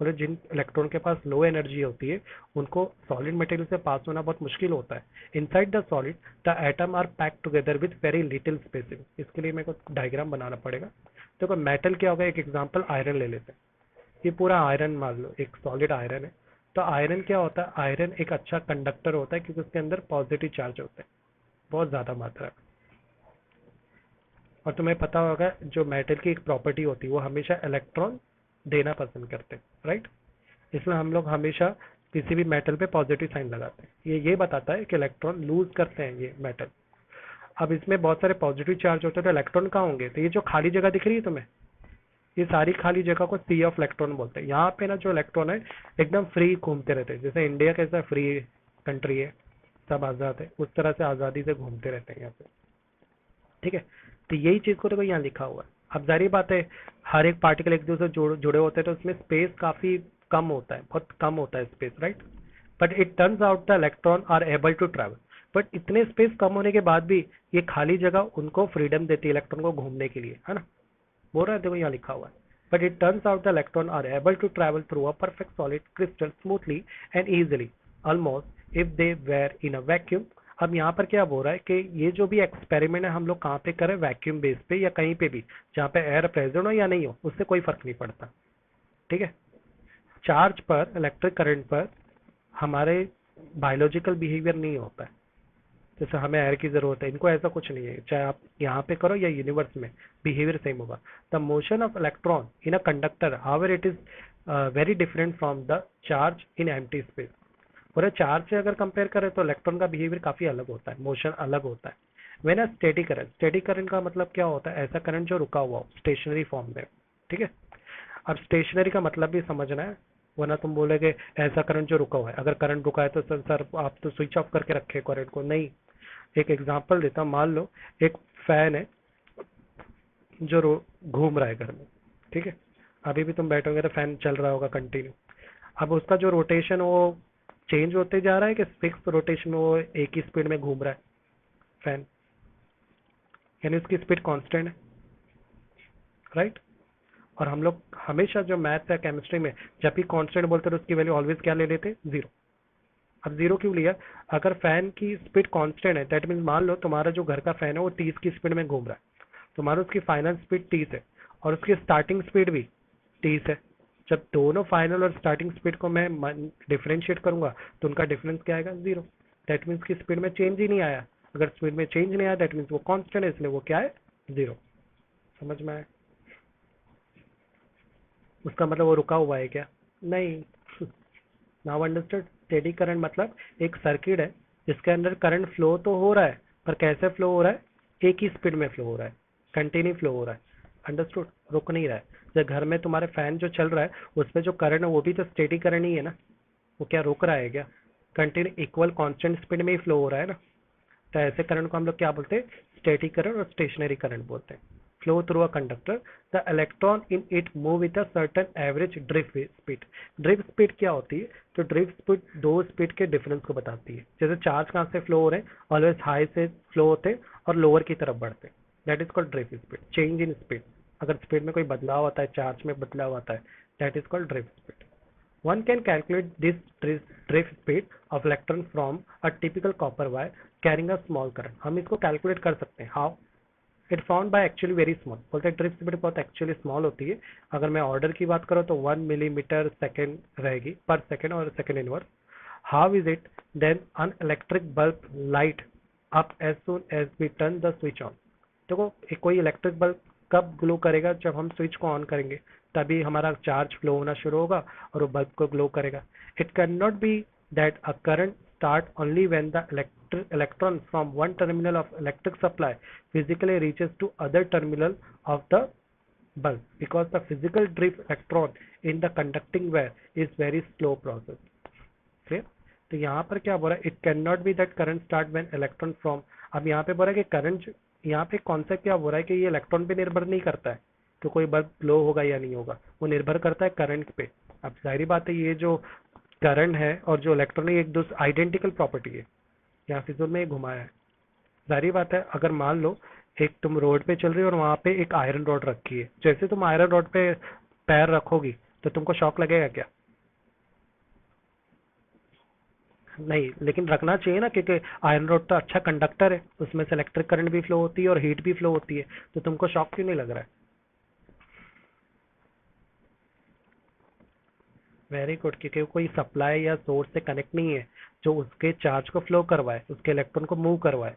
मतलब जिन इलेक्ट्रॉन के पास लो एनर्जी होती है उनको सॉलिड मटेरियल से पास होना बहुत मुश्किल होता है। Inside the solid the atom are packed together with very little spacing. इसके लिए मेरे को डायग्राम बनाना पड़ेगा। देखो मेटल क्या होगा, एक एग्जांपल आयरन ले लेते हैं। ये पूरा आयरन मान लो, एक सॉलिड आयरन है। तो आयरन क्या होता है, आयरन एक अच्छा कंडक्टर होता है क्योंकि उसके अंदर पॉजिटिव चार्ज होता है बहुत ज्यादा मात्रा में। और तुम्हें पता होगा जो मेटल की एक प्रॉपर्टी होती है वो हमेशा इलेक्ट्रॉन देना पसंद करते हैं, राइट। इसमें हम लोग हमेशा किसी भी मेटल पे पॉजिटिव साइन लगाते हैं। ये बताता है कि इलेक्ट्रॉन लूज करते हैं ये मेटल। अब इसमें बहुत सारे पॉजिटिव चार्ज होते हैं तो इलेक्ट्रॉन कहाँ होंगे, तो ये जो खाली जगह दिख रही है तुम्हें, ये सारी खाली जगह को सी ऑफ इलेक्ट्रॉन बोलते हैं। यहाँ पे ना जो इलेक्ट्रॉन है एकदम फ्री घूमते रहते हैं, जैसे इंडिया कैसा फ्री कंट्री है, सब आजाद है, उस तरह से आजादी से घूमते रहते हैं यहाँ पे, ठीक है। तो यही चीज को देखो यहाँ लिखा हुआ है। अब जारी बात है, हर एक पार्टिकल एक दूसरे से जुड़े होते हैं तो उसमें स्पेस काफी कम होता है, बहुत कम होता है space, right. But it turns out the electron are able to travel. But इतने स्पेस कम होने के बाद भी ये खाली जगह उनको फ्रीडम देती है इलेक्ट्रॉन को घूमने के लिए, है ना। बोल रहा है, देखो यहाँ लिखा हुआ है। But it turns out the electron are able to travel through a perfect solid crystal smoothly and easily almost if they were in a vacuum. अब यहाँ पर क्या बोल रहा है कि ये जो भी एक्सपेरिमेंट है हम लोग कहाँ पे करें, वैक्यूम बेस पे या कहीं पे भी जहाँ पे एयर प्रेजेंट हो या नहीं हो, उससे कोई फर्क नहीं पड़ता, ठीक है। चार्ज पर, इलेक्ट्रिक करंट पर हमारे बायोलॉजिकल बिहेवियर नहीं होता है, जैसे हमें एयर की जरूरत है, इनको ऐसा कुछ नहीं है। चाहे आप यहाँ पे करो या यूनिवर्स में, बिहेवियर सेम होगा। The motion of electron in a conductor however it is very different from the charge in empty space. पूरे चार्ज से अगर कंपेयर करें तो इलेक्ट्रॉन का बिहेवियर काफी अलग होता है, मोशन अलग होता है। वेन अ स्टेडी करंट का मतलब क्या होता है, ऐसा करंट जो रुका हुआ हो स्टेशनरी फॉर्म में, ठीक है। अब स्टेशनरी का मतलब भी समझना है, वरना तुम बोलोगे ऐसा करंट जो रुका हुआ है। अगर करंट रुका है तो सर आप तो स्विच ऑफ करके रखे करंट को, नहीं। एक एग्जांपल देता हूं, मान लो एक फैन है जो घूम रहा है घर में, ठीक है। अभी भी तुम बैठोगे तो फैन चल रहा होगा कंटिन्यू। अब उसका जो रोटेशन वो चेंज होते जा रहा है कि फिक्स रोटेशन में वो एक ही स्पीड में घूम रहा है फैन, यानी उसकी स्पीड कांस्टेंट है, राइट। और हम लोग हमेशा जो मैथ्स या केमिस्ट्री में जब भी कांस्टेंट बोलते हैं तो उसकी वैल्यू ऑलवेज क्या ले लेते, जीरो। अब जीरो क्यों लिया, अगर फैन की स्पीड कांस्टेंट है दैट मीन मान लो तुम्हारा जो घर का फैन है वो 30 की स्पीड में घूम रहा है, तुम्हारा उसकी फाइनल स्पीड 30 है और उसकी स्टार्टिंग स्पीड भी 30 है। जब दोनों फाइनल और स्टार्टिंग स्पीड को मैं डिफरेंशिएट करूंगा तो उनका डिफरेंस क्या आएगा, जीरो। दैट मीन्स की स्पीड में चेंज ही नहीं आया। अगर स्पीड में चेंज नहीं आया दैट मीन्स वो कांस्टेंट है, इसलिए वो क्या है, जीरो। समझ में आया? उसका मतलब वो रुका हुआ है क्या, नहीं। Now understood. स्टेडी करंट मतलब एक सर्किट है जिसके अंदर करंट फ्लो तो हो रहा है, पर कैसे फ्लो हो रहा है, एक ही स्पीड में फ्लो हो रहा है, कंटिन्यू फ्लो हो रहा है। अंडरस्टूड, रुक नहीं रहा है। जब घर में तुम्हारे फैन जो चल रहा है उसमें जो करंट है वो भी तो स्टेडी करंट ही है ना, वो क्या रुक रहा है क्या, कंटिन्यू इक्वल कांस्टेंट स्पीड में ही फ्लो हो रहा है ना। तो ऐसे करंट को हम लोग क्या बोलते हैं, स्टैटिक करंट और स्टेशनरी करंट बोलते हैं। Flow through a conductor, the electron in it move with a certain average drift speed. Drift speed क्या होती है, तो ड्रिफ्ट स्पीड दो स्पीड के डिफरेंस को बताती है। जैसे चार्ज कहाँ से फ्लो हो रहे हैं, ऑलवेज हाई से फ्लो होते हैं और लोअर की तरफ बढ़ते हैं, that is called drift speed, change in speed. अगर स्पीड में कोई बदलाव आता है, चार्ज में बदलाव आता है, that is called drift speed. One can calculate this drift speed of electron from a typical copper wire carrying a small current. हम इसको कैलकुलेट कर सकते हैं। How? It found by actually very small. बोलते हैं ड्रिफ्ट स्पीड बहुत actually small होती है। अगर मैं ऑर्डर की बात करूँ तो 1 मिलीमीटर सेकेंड रहेगी पर सेकेंड और second inverse. How is it then an electric bulb light up as soon as we turn the switch on. देखो कोई इलेक्ट्रिक बल्ब कब ग्लो करेगा, जब हम स्विच को ऑन करेंगे तभी हमारा चार्ज फ्लो होना शुरू होगा और वो बल्ब को ग्लो करेगा। It can not be that a current start only when the electron from one terminal of electric supply physically reaches to other terminal of the bulb because the physical drift electron in the conducting wire is very slow process। तो यहाँ पर क्या बोल रहा है, it can not be that current start when electron from अब यहाँ पे बोल रहा है कि करंट, यहाँ पे कॉन्सेप्ट क्या बोल रहा है कि ये इलेक्ट्रॉन पे निर्भर नहीं करता है कि कोई बल्ब ग्लो होगा या नहीं होगा, वो निर्भर करता है करंट पे। अब जाहिर बात है ये जो करंट है और जो इलेक्ट्रॉन है एक दूसरे आइडेंटिकल प्रॉपर्टी है, यहाँ फिजूल में घुमाया है। जाहिर बात है अगर मान लो एक तुम रोड पे चल रही हो और वहां पे एक आयरन रॉड रखी है, जैसे तुम आयरन रॉड पे पैर रखोगी तो तुमको शॉक लगेगा क्या? नहीं, लेकिन रखना चाहिए ना, क्योंकि आयरन रॉड तो अच्छा कंडक्टर है, उसमें से इलेक्ट्रिक करंट भी फ्लो होती है और हीट भी फ्लो होती है, तो तुमको शॉक क्यों नहीं लग रहा है? वेरी गुड, क्योंकि कोई सप्लाई या सोर्स से कनेक्ट नहीं है जो उसके चार्ज को फ्लो करवाए, उसके इलेक्ट्रॉन को मूव करवाए।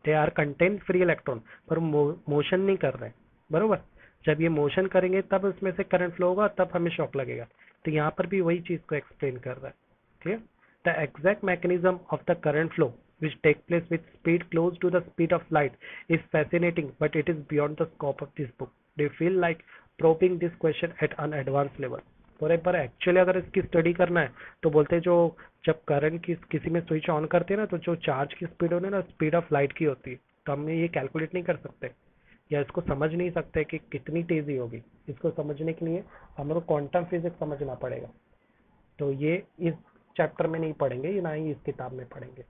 They are content free electron, पर मोशन नहीं कर रहे, बरोबर? जब ये मोशन करेंगे तब उसमें से करंट फ्लो होगा, तब हमें शॉक लगेगा। तो यहाँ पर भी वही चीज को एक्सप्लेन कर रहा है। ठीक है, the exact mechanism of the current flow which take place with speed close to the speed of light is fascinating, but it is beyond the scope of this book. They feel like probing this question at an advanced level. पर actually अगर इसकी study करना है तो बोलते हैं जो जब करंट की किसी में स्विच ऑन करते हैं ना, तो जो चार्ज की स्पीड होती है ना, स्पीड ऑफ लाइट की होती है, तो हम ये कैलकुलेट नहीं कर सकते या इसको समझ नहीं सकते कि कितनी तेजी होगी। इसको समझने के लिए हमें क्वांटम फिजिक्स समझना पड़ेगा, तो ये इस चैप्टर में नहीं पढ़ेंगे, ये ना ही इस किताब में पढ़ेंगे।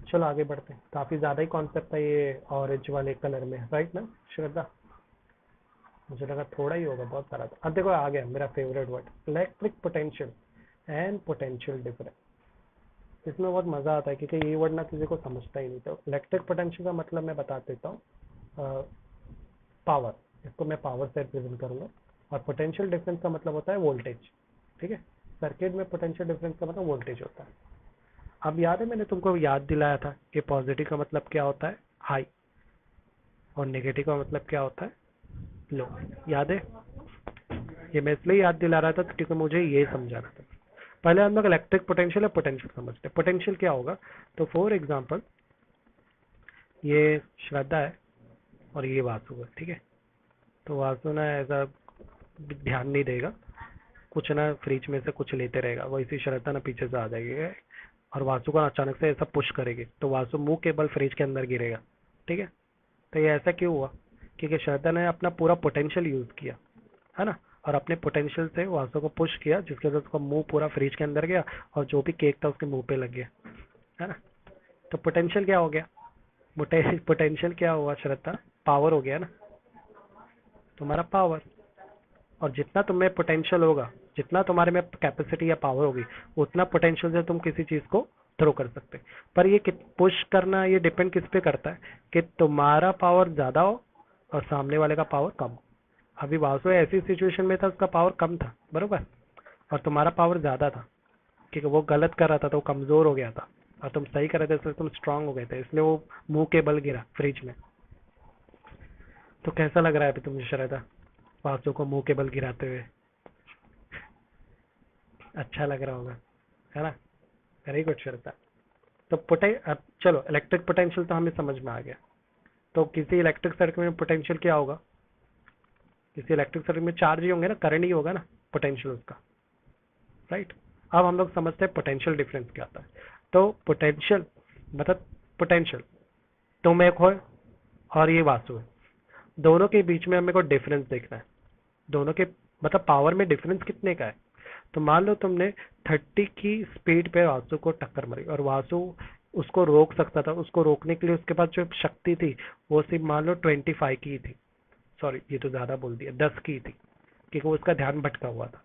चलो आगे बढ़ते हैं, काफी ज्यादा ही कॉन्सेप्ट है ये ऑरेंज वाले कलर में, राइट ना श्रद्धा? मुझे लगा थोड़ा ही होगा, बहुत सारा था। अब देखो आ गया मेरा favourite word, electric potential and potential difference. इसमें बहुत मजा आता है क्योंकि ये वर्ड ना किसी को समझता ही नहीं। तो इलेक्ट्रिक पोटेंशियल का मतलब मैं बता देता हूँ, पावर, इसको मैं पावर से रिप्रेजेंट करूंगा। और पोटेंशियल डिफरेंस का मतलब होता है वोल्टेज। ठीक है, सर्किट में पोटेंशियल डिफरेंस का मतलब वोल्टेज होता है। अब याद है मैंने तुमको याद दिलाया था कि पॉजिटिव का मतलब क्या होता है, हाई, और नेगेटिव का मतलब क्या होता है, लो। याद है? ये मैं इसलिए याद दिला रहा था क्योंकि मुझे ये समझाना था। पहले हम लोग इलेक्ट्रिक पोटेंशियल और पोटेंशियल समझते हैं। पोटेंशियल क्या होगा, तो फॉर एग्जांपल ये श्रद्धा है और ये वासु है, ठीक है? तो वासु ना ऐसा ध्यान नहीं देगा, कुछ ना फ्रिज में से कुछ लेते रहेगा, वैसी श्रद्धा ना पीछे से आ जाएगी और वासु को अचानक से ऐसा पुश करेगी तो वासु मुंह के बल फ्रिज के अंदर गिरेगा। ठीक है, तो ये ऐसा क्यों हुआ? क्योंकि श्रद्धा ने अपना पूरा पोटेंशियल यूज किया, है ना, और अपने पोटेंशियल से वासु को पुश किया, जिसके वजह से उसका मुंह पूरा फ्रिज के अंदर गया और जो भी केक था उसके मुंह पे लग गया, है ना? तो पोटेंशियल क्या हो गया? पोटेंशियल क्या हुआ श्रद्धा? पावर हो गया ना, तुम्हारा पावर। और जितना तुम्हें पोटेंशियल होगा, जितना तुम्हारे में कैपेसिटी या पावर होगी, उतना पोटेंशियल से तुम किसी चीज को थ्रो कर सकते। पर ये पुश करना ये डिपेंड किस पे करता है कि तुम्हारा पावर ज्यादा हो और सामने वाले का पावर कम हो। अभी वासु ऐसी सिचुएशन में था, उसका पावर कम था, बरोबर, और तुम्हारा पावर ज्यादा था क्योंकि वो गलत कर रहा था तो वो कमजोर हो गया था, और तुम सही कर रहे थे इसलिए तुम स्ट्रांग हो गए थे, इसलिए वो मुंह के बल गिरा फ्रिज में। तो कैसा लग रहा है अभी तुम श्रद्धा, वासु को मुंह के बल गिराते हुए? अच्छा लग रहा होगा, है ना? वेरी गुड श्रद्धा। तो अब चलो इलेक्ट्रिक पोटेंशियल तो हमें समझ में आ गया। तो किसी इलेक्ट्रिक सर्किट में पोटेंशियल क्या होगा? किसी इलेक्ट्रिक सर्किट में चार्ज ही होंगे ना, करंट ही होगा ना पोटेंशियल उसका, राइट? अब हम लोग समझते हैं पोटेंशियल डिफरेंस क्या होता है। तो पोटेंशियल मतलब पोटेंशियल तुम एक हो और ये वासु है, दोनों के बीच में हमें को डिफरेंस देखना है। दोनों के मतलब पावर में डिफरेंस कितने का है? तो मान लो तुमने 30 की स्पीड पे वासु को टक्कर मारी और वासु उसको रोक सकता था, उसको रोकने के लिए उसके पास जो शक्ति थी वो सिर्फ मान लो 25 की थी, सॉरी ये तो ज्यादा बोल दिया, 10 की थी, क्योंकि उसका ध्यान भटका हुआ था।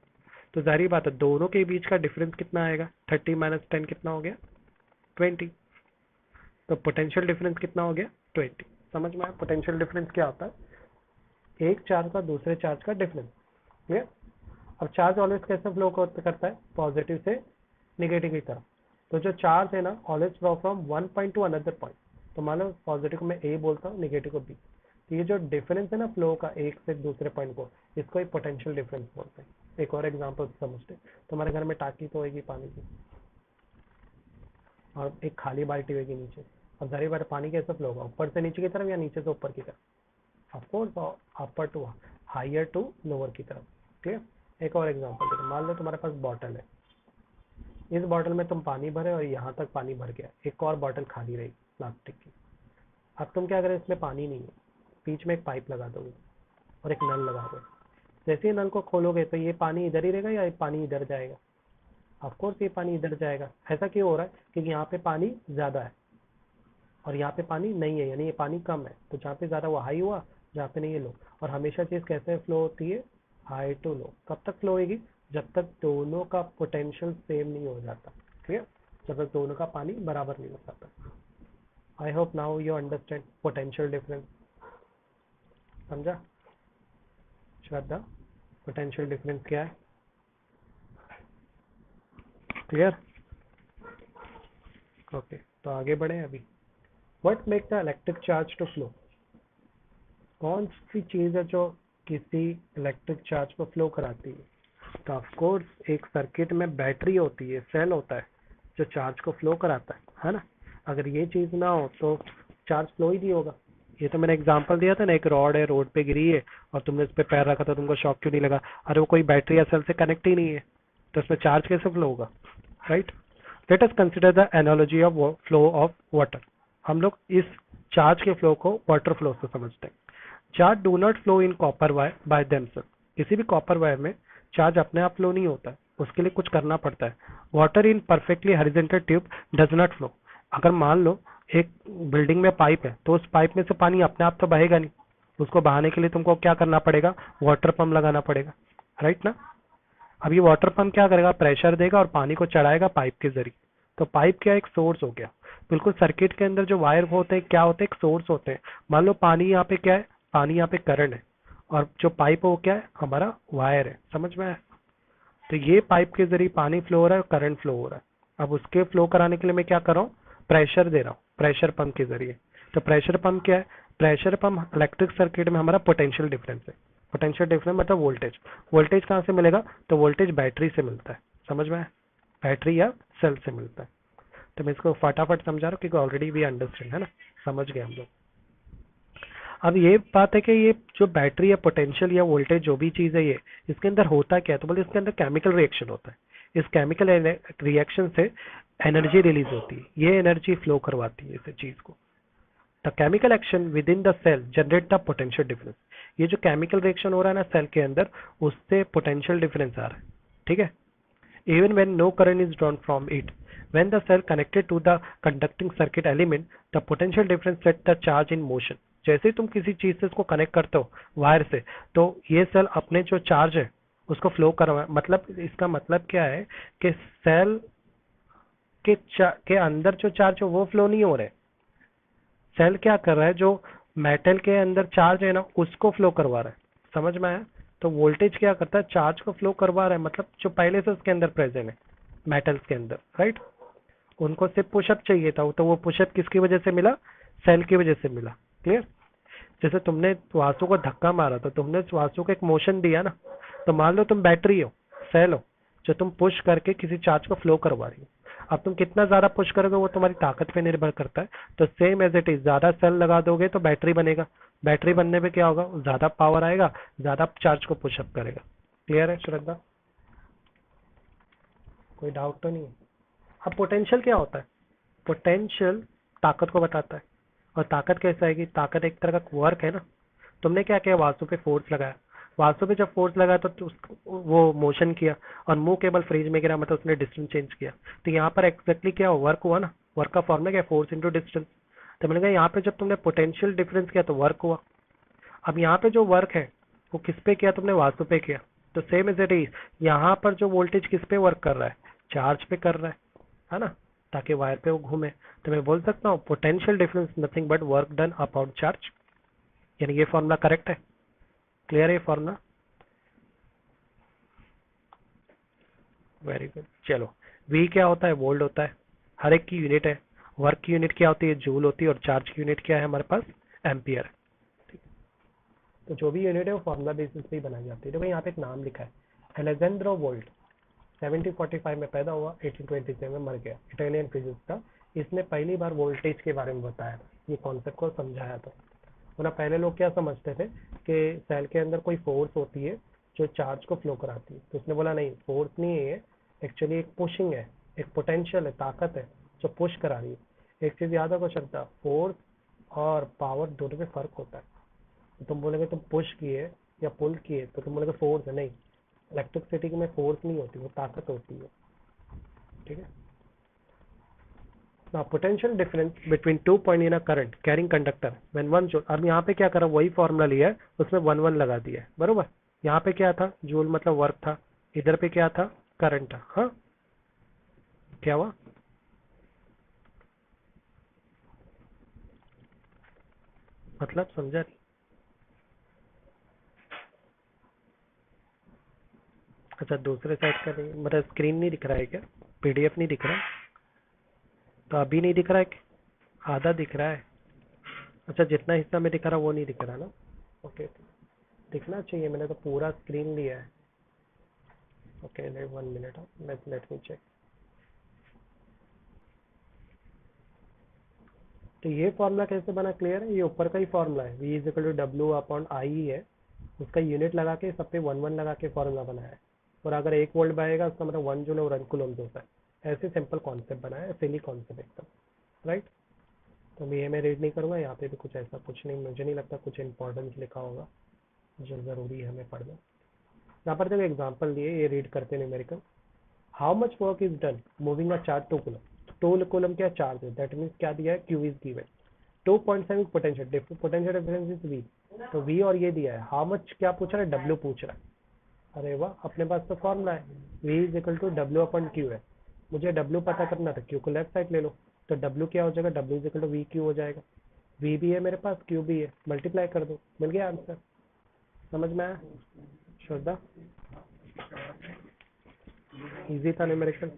तो जाहिर बात है दोनों के बीच का डिफरेंस कितना आएगा? 30 माइनस 10 कितना हो गया? 20। तो पोटेंशियल डिफरेंस कितना हो गया? 20। समझ में आया पोटेंशियल डिफरेंस क्या होता है? एक चार्ज का दूसरे चार्ज का डिफरेंस। क्लियर? अब चार्ज ऑलवेज कैसे फ्लो करता है? पॉजिटिव से निगेटिव की तरफ। तो जो चार्ज है ना always flow from one point two another point. तो मान लो पॉजिटिव को मैं ए बोलता हूँ, निगेटिव को बी। तो ये जो डिफरेंस है ना फ्लो का एक से दूसरे पॉइंट को, इसको एक पोटेंशियल डिफरेंस बोलते हैं। एक और एग्जांपल समझते हैं। तुम्हारे घर में टाकी तो होगी पानी की और एक खाली बाल्टी होगी नीचे। अब जाहिर बात पानी कैसे फ्लो होगा? ऊपर से नीचे की तरफ या नीचे से ऊपर की तरफ? Of course upper to higher to lower की तरफ। क्लियर? एक और एग्जांपल देखो, मान लो तुम्हारे पास बॉटल है, इस बॉटल में तुम पानी भरे और यहाँ तक पानी भर गया, एक और बॉटल खाली रही। प्लास्टिक की। अब तुम क्या करें, इसमें पानी नहीं है, बीच में एक पाइप लगा दोगे और एक नल लगा दो। जैसे ही नल को खोलोगे तो ये पानी इधर ही रहेगा या ये पानी इधर जाएगा? ऑफ कोर्स ये पानी इधर जाएगा। ऐसा क्यों हो रहा है? क्योंकि यहाँ पे पानी ज़्यादा है और यहाँ पे पानी नहीं है, यानी ये पानी कम है। तो जहाँ पे ज़्यादा वो हाई हुआ, जहाँ पे नहीं है लो। और हमेशा चीज़ कैसे फ्लो होती है? हाई टू लो। कब तक फ्लो होगी? जब तक दोनों का पोटेंशियल सेम नहीं हो जाता। क्लियर? जब तक दोनों का पानी बराबर नहीं हो जाता। I hope now you understand potential difference. समझा श्रद्धा? पोटेंशियल डिफरेंस क्या है? क्लियर? ओके, तो आगे बढ़े अभी। What make the electric charge to flow? कौन सी चीज़ है जो किसी इलेक्ट्रिक चार्ज को फ्लो कराती है? तो ऑफ कोर्स एक सर्किट में बैटरी होती है, सेल होता है जो चार्ज को फ्लो कराता है ना? अगर ये चीज़ ना हो तो चार्ज फ्लो ही नहीं होगा। ये तो मैंने एग्जांपल दिया था ना, एक रॉड है, रोड पे गिरी है और तुमने इस पे पैर रखा था, तुमको शॉक क्यों नहीं लगा? अरे वो कोई बैटरी या सेल से कनेक्ट ही नहीं है, तो इसमें चार्ज कैसे फ्लो होगा? Right? Let us consider the analogy of flow of water. हम लोग इस चार्ज के फ्लो को वाटर फ्लो से समझते हैं। Charge do not flow in copper wire by themselves. किसी भी कॉपर वायर में चार्ज अपने आप फ्लो नहीं होता है, उसके लिए कुछ करना पड़ता है। Water in perfectly horizontal tube does not flow. अगर मान लो एक बिल्डिंग में पाइप है, तो उस पाइप में से पानी अपने आप तो बहेगा नहीं, उसको बहाने के लिए तुमको क्या करना पड़ेगा? वाटर पंप लगाना पड़ेगा। राइट ना? अब ये वाटर पंप क्या करेगा? प्रेशर देगा और पानी को चढ़ाएगा पाइप के जरिए। तो पाइप क्या? एक सोर्स हो गया। बिल्कुल सर्किट के अंदर जो वायर होते हैं क्या होते हैं? एक सोर्स होते हैं। मान लो पानी यहाँ पे क्या है? पानी यहाँ पे करंट है और जो पाइप है वो क्या है? हमारा वायर है। समझ में आया? तो ये पाइप के जरिए पानी फ्लो हो रहा है, करंट फ्लो हो रहा है। अब उसके फ्लो कराने के लिए मैं क्या कर रहा हूँ? प्रेशर दे रहा हूँ, प्रेशर पंप के जरिए। तो प्रेशर पंप क्या है? प्रेशर पंप इलेक्ट्रिक सर्किट में हमारा पोटेंशियल डिफरेंस है। पोटेंशियल डिफरेंस मतलब वोल्टेज। वोल्टेज कहाँ से मिलेगा? तो वोल्टेज बैटरी से मिलता है। समझ में आया? बैटरी या सेल से मिलता है। तो मैं इसको फटाफट समझा रहा हूँ क्योंकि ऑलरेडी वी अंडरस्टैंड है ना, समझ गए हम लोग। अब ये बात है कि ये जो बैटरी या पोटेंशियल या वोल्टेज जो भी चीज़ है, ये इसके अंदर होता क्या है? तो बोले इसके अंदर केमिकल रिएक्शन होता है। इस केमिकल रिएक्शन से एनर्जी रिलीज होती है, ये एनर्जी फ्लो करवाती है इस चीज़ को। The chemical action with in the sale generate the potential difference. ये जो केमिकल रिएक्शन हो रहा है ना सेल के अंदर, उससे पोटेंशियल डिफरेंस आ रहा है। ठीक है? Even when no current is drawn from it, when the cell connected to the conducting circuit element, the potential difference set the charge in motion. जैसे ही तुम किसी चीज से इसको कनेक्ट करते हो वायर से, तो ये सेल अपने जो चार्ज है उसको फ्लो करवा, मतलब इसका मतलब क्या है कि सेल के अंदर जो चार्ज है वो फ्लो नहीं हो रहे। सेल क्या कर रहा है? जो मेटल के अंदर चार्ज है ना उसको फ्लो करवा रहा है। समझ में आया? तो वोल्टेज क्या करता है? चार्ज को फ्लो करवा रहा है, मतलब जो पहले से उसके अंदर प्रेजेंट है मेटल्स के अंदर। राइट? उनको सिर्फ पुशअप चाहिए था, तो वो पुशअप किसकी वजह से मिला? सेल की वजह से मिला। क्लियर? जैसे तुमने वासु को धक्का मारा तो तुमने वासु को एक मोशन दिया ना। तो मान लो तुम बैटरी हो, सेल हो, जो तुम पुश करके किसी चार्ज को फ्लो करवा रही हो। अब तुम कितना ज्यादा पुश करोगे वो तुम्हारी ताकत पे निर्भर करता है। तो सेम एज इट इज, ज्यादा सेल लगा दोगे तो बैटरी बनेगा। बैटरी बनने पे क्या होगा? ज्यादा पावर आएगा, ज्यादा चार्ज को पुशअप करेगा। क्लियर है श्रद्धा? कोई डाउट तो नहीं है? अब पोटेंशियल क्या होता है? पोटेंशियल ताकत को बताता है। और ताकत कैसा है कि ताकत एक तरह का वर्क है ना। तुमने क्या किया? वासु पे फोर्स लगाया। वासु पे जब फोर्स लगाया तो वो मोशन किया और मुंह केबल फ्रिज में गिरा, मतलब उसने डिस्टेंस चेंज किया। तो यहाँ पर एक्जैक्टली क्या वर्क हुआ ना? वर्क का फॉर्मूला क्या? Force into distance. तो मैंने कहा यहाँ पे जब तुमने पोटेंशियल डिफरेंस किया तो वर्क हुआ। अब यहाँ पे जो वर्क है वो किस पे किया? तुमने वासु पे किया। तो सेम एज इट इज, यहाँ पर जो वोल्टेज किस पे वर्क कर रहा है? चार्ज पे कर रहा है ना? ताकि वायर पे वो घूमे। तो मैं बोल सकता हूँ potential difference nothing but work done upon charge. यानी ये फॉर्मूला करेक्ट है। क्लियर है ये फॉर्मूला? Very good. चलो, वी क्या होता है? वोल्ट होता है। हर एक की यूनिट है। वर्क की यूनिट क्या होती है? जूल होती है। और चार्ज की यूनिट क्या है हमारे पास? एम्पियर। तो जो भी यूनिट है वो फॉर्मूला बेसिस पे ही बनाई जाती है। देखो यहाँ पे एक नाम लिखा है, एलेजेंड्रो वोल्ट। 1745 में पैदा हुआ, 1827 में मर गया। इटालियन फिजिक्स था। इसने पहली बार वोल्टेज के बारे में बताया था, ये कॉन्सेप्ट को समझाया था। वरना पहले लोग क्या समझते थे कि सेल के अंदर कोई फोर्स होती है जो चार्ज को फ्लो कराती है। तो उसने बोला नहीं, फोर्स नहीं है ये, एक्चुअली एक पुशिंग है, एक पोटेंशियल है, ताकत है जो पुश करा रही है। एक चीज याद रखो श्रद्धा, फोर्स और पावर दोनों में फर्क होता है। तो तुम बोलोगे तुम पुश किए या पुल किए तो तुम बोलोगे फोर्स है, नहीं, इलेक्ट्रिसिटी में फोर्स नहीं होती, वो ताकत होती है। ठीक है। Now potential difference between 2 point in a current carrying conductor when one joule, अब यहाँ पे क्या करा, वही फॉर्मूला लिया है, उसमें 1 1 लगा दिया है, बरोबर। यहाँ पे क्या था, जूल मतलब वर्क था, इधर पे क्या था, करंट था। हाँ, क्या हुआ, मतलब समझा नहीं। अच्छा, दूसरे साइड का नहीं, मतलब स्क्रीन नहीं दिख रहा है क्या, पीडीएफ नहीं दिख रहा है? तो अभी नहीं दिख रहा है क्या? आधा दिख रहा है। अच्छा, जितना हिस्सा में दिख रहा वो नहीं दिख रहा ना। ओके, दिखना चाहिए, मैंने तो पूरा स्क्रीन लिया है। Okay, 1 minute, let me check. तो ये फॉर्मूला कैसे बना, क्लियर है? ये ऊपर का ही फॉर्मूला है, v इज इक्वल टू डब्ल्यू अपॉन आई है, उसका यूनिट लगा के सब पे 1 1 लगा के फॉर्मूला बनाया है। और अगर 1 वोल्ट बनेगा उसका मतलब 1 जूल और 1 कूलम्ब होता है। ऐसे सिंपल कॉन्सेप्ट बनाया है, सिली कॉन्सेप्ट एकदम, राइट। तो ये मैं रीड नहीं करूंगा, यहाँ पे भी कुछ ऐसा कुछ नहीं, मुझे नहीं लगता कुछ इंपॉर्टेंस लिखा होगा जो जरूरी है हमें पढ़ना। यहाँ पर देखो एग्जाम्पल दिए, ये रीड करते हैं numerical. How much work is done moving a charge 2 coulomb. 2 coulomb क्या चार्ज है, दैट मीन्स क्या दिया है, Q is given. 2.7 potential, potential difference is V. तो वी और ये दिया है, हाउ मच क्या पूछ रहा है, डब्ल्यू पूछ रहा है। अरे वाह, अपने पास तो फॉर्मूला है, V is equal to W upon Q है। मुझे डब्ल्यू पता करना था, क्यू को लेफ्ट साइड ले लो, तो डब्ल्यू क्या हो जाएगा, W is equal to V Q हो जाएगा। वी भी है मेरे पास, क्यू भी है, मल्टीप्लाई कर दो, मिल गया आंसर। समझ में आया श्रद्धा? इजी था न्यूमेरिकल।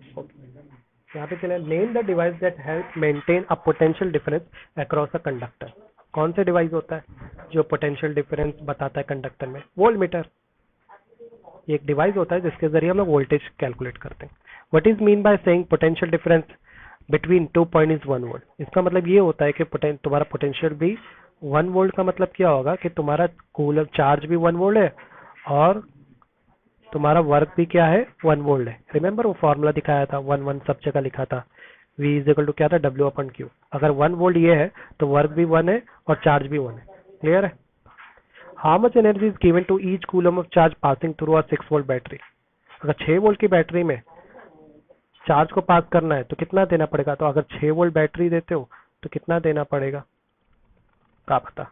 यहाँ पे चले, name the device that help maintain a potential difference across a conductor. कौन से डिवाइस होता है जो पोटेंशियल डिफरेंस बताता है कंडक्टर में? Volt meter. ये एक डिवाइस होता है जिसके जरिए हम लोग वोल्टेज कैलकुलेट करते हैं। What is mean by saying potential difference between 2 point is 1 volt? इसका मतलब ये होता है कि तुम्हारा पोटेंशियल भी 1 वोल्ट का मतलब क्या होगा कि तुम्हारा कूलर चार्ज भी 1 वोल्ट है और तुम्हारा वर्क भी क्या है, 1 वोल्ट है। रिमेंबर वो फॉर्मूला दिखाया था, 1 1 सब जगह लिखा था, v इज इक्वल टू क्या था, डब्ल्यू अपन क्यू। अगर 1 वोल्ट ये है तो वर्क भी 1 है और चार्ज भी 1 है। क्लियर है? How much energy is given to each coulomb of charge passing through a 6 volt battery. अगर 6 वोल्ट की बैटरी में चार्ज को पास करना है तो कितना देना पड़ेगा? तो अगर 6 वोल्ट बैटरी देते हो तो कितना देना पड़ेगा, क्या पता?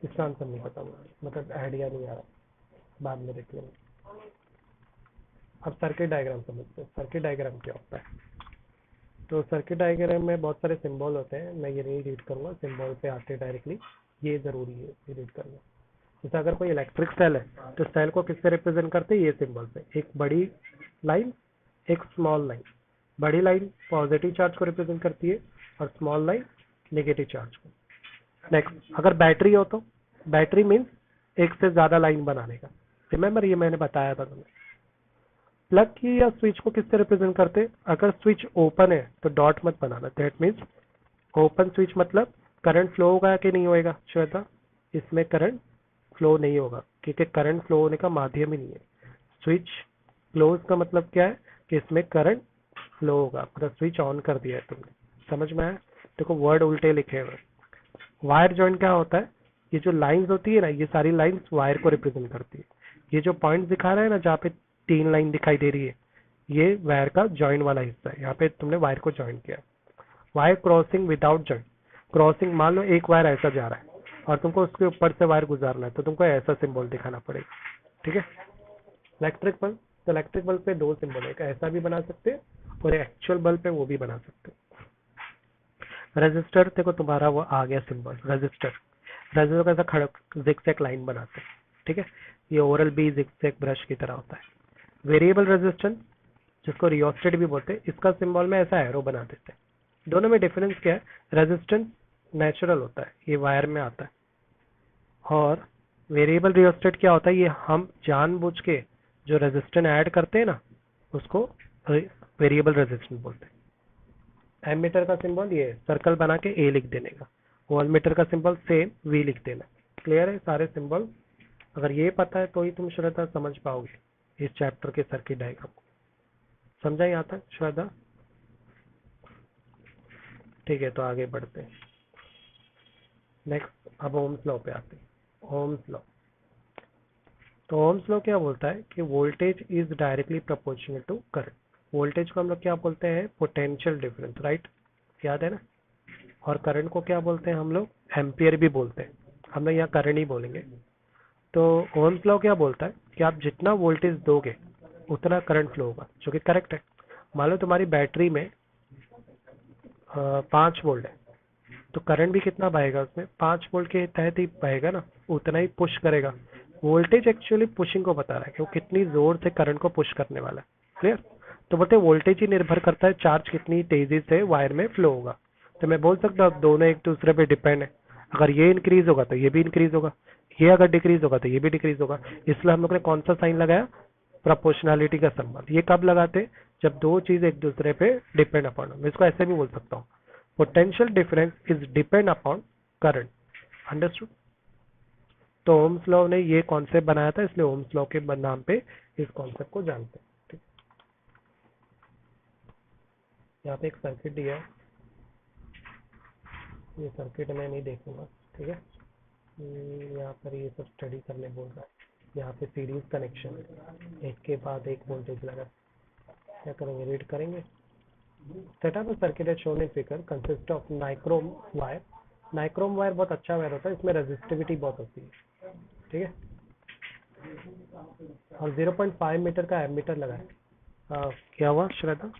इसका आंसर नहीं पता मुझे, मतलब आइडिया नहीं आ रहा, बाद में देख लेंगे। अब सर्किट डायग्राम समझते हैं। सर्किट डायग्राम क्या होता है? तो सर्किट डायग्राम में बहुत सारे सिंबल होते हैं, मैं ये नहीं रीड करूंगा, सिंबल पे आते डायरेक्टली, ये जरूरी है ये रीड करना। जैसे अगर कोई इलेक्ट्रिक सेल है तो सेल को किससे रिप्रेजेंट करते हैं, ये सिंबल से, एक बड़ी लाइन एक स्मॉल लाइन। बड़ी लाइन पॉजिटिव चार्ज को रिप्रेजेंट करती है और स्मॉल लाइन नेगेटिव चार्ज को। नेक्स्ट, अगर बैटरी हो तो बैटरी मीन्स एक से ज्यादा लाइन बनाने का। रिमेंबर ये मैंने बताया था तुम्हें। प्लग की या स्विच को किससे रिप्रेजेंट करते हैं? अगर स्विच ओपन है तो डॉट मत बनाना, दैट मीन्स ओपन स्विच मतलब करंट फ्लो होगा कि नहीं होएगा श्वेता? इसमें करंट फ्लो नहीं होगा क्योंकि करंट फ्लो होने का माध्यम ही नहीं है। स्विच क्लोज का मतलब क्या है कि इसमें करंट फ्लो होगा, मतलब स्विच ऑन कर दिया है तुमने। समझ में आया? देखो वर्ड उल्टे लिखे हुए। वायर जॉइंट क्या होता है, ये जो लाइंस होती है ना, ये सारी लाइंस वायर को रिप्रेजेंट करती है। ये जो पॉइंट दिखा रहा है ना, जहाँ पे 3 लाइन दिखाई दे रही है, ये वायर का जॉइंट वाला हिस्सा है। यहाँ पे तुमने वायर को ज्वाइन किया। Wire crossing without joint, crossing मान लो एक वायर ऐसा जा रहा है और तुमको उसके ऊपर से वायर गुजारना है तो तुमको ऐसा सिंबल दिखाना पड़ेगा। ठीक है? इलेक्ट्रिक बल्ब, तो इलेक्ट्रिक बल्ब पे 2 सिंबल है, एक ऐसा भी बना सकते हैं और एक्चुअल बल्ब पे वो भी बना सकते हैं। रजिस्टर, देखो तुम्हारा वो आ गया सिंबल रजिस्टर। रजिस्टर का ऐसा खड़क जिगजैग लाइन बनाते हैं। ठीक है? ये ओरल बी जिगजैग ब्रश की तरह होता है। वेरिएबल रेजिस्टेंस जिसको रियोस्टेट भी बोलते हैं, इसका सिंबल में ऐसा एरो बना देते हैं। दोनों में डिफरेंस क्या है? रेजिस्टेंस नेचुरल होता है, ये वायर में आता है, और वेरिएबल रियोस्टेट क्या होता है, ये हम जानबूझ के जो रेजिस्टेंस ऐड करते हैं ना उसको वेरिएबल रेजिस्टेंस बोलते हैं। एमीटर का सिंबल ये सर्कल बना के ए लिख देने का, वोल्ट मीटर का सिंबल सेम वी लिख देना। क्लियर है? सारे सिंबल अगर ये पता है तो ही तुम श्रद्धा समझ पाओगे इस चैप्टर के सर्किट डायग्राम को। समझा यहाँ तक श्रद्धा? ठीक है, तो आगे बढ़ते हैं। नेक्स्ट अब ओम्स लॉ पे आते हैं। ओम्स लॉ, तो ओम्स लॉ क्या बोलता है कि voltage is directly proportional to current. Voltage को हम लोग क्या बोलते हैं, पोटेंशियल डिफरेंस, राइट, याद है ना। और करंट को क्या बोलते हैं हम लोग, एम्पियर भी बोलते हैं। हम लोग यहाँ करंट ही बोलेंगे। तो ओम्स लॉ क्या बोलता है कि आप जितना वोल्टेज दोगे उतना करंट फ्लो होगा, जो कि करेक्ट है। मान लो तुम्हारी बैटरी में 5 वोल्ट है, तो करंट भी कितना बहेगा उसमें, 5 वोल्ट के तहत ही बहेगा ना, उतना ही पुश करेगा। वोल्टेज एक्चुअली पुशिंग को बता रहा है कि वो कितनी जोर से करंट को पुश करने वाला है। क्लियर। तो बोलते हैं वोल्टेज ही निर्भर करता है चार्ज कितनी तेजी से वायर में फ्लो होगा। तो मैं बोल सकता हूँ दोनों एक दूसरे पे डिपेंड है। अगर ये इंक्रीज होगा तो ये भी इंक्रीज होगा, ये अगर डिक्रीज होगा तो ये भी डिक्रीज होगा। इसलिए हम लोग ने कौन सा साइन लगाया, प्रोपोर्शनैलिटी का संबंध। ये कब लगाते हैं, जब दो चीज एक दूसरे पे डिपेंड अपॉन। मैं इसको ऐसे भी बोल सकता हूँ, potential difference is depend upon current. Understood. तो ओम्स लॉ ने ये कॉन्सेप्ट बनाया था, इसलिए ओम्स लॉ के नाम पे इस कॉन्सेप्ट को जानते हैं। ठीक। यहाँ पे एक सर्किट दिया है, ये सर्किट मैं नहीं देखूंगा, ठीक है। यहाँ पर ये सब स्टडी करने बोल रहा है। यहाँ पे सीरीज कनेक्शन, एक के बाद एक वोल्टेज लगा। क्या करेंगे, रीड करेंगे। सेटअप सर्किट है shown in figure consist of nichrome wire. Nichrome wire बहुत अच्छा वायर होता है, इसमें रेजिस्टिविटी बहुत होती है, ठीक है। और 0.5 मीटर का एमीटर लगा है। क्या हुआ श्रद्धा,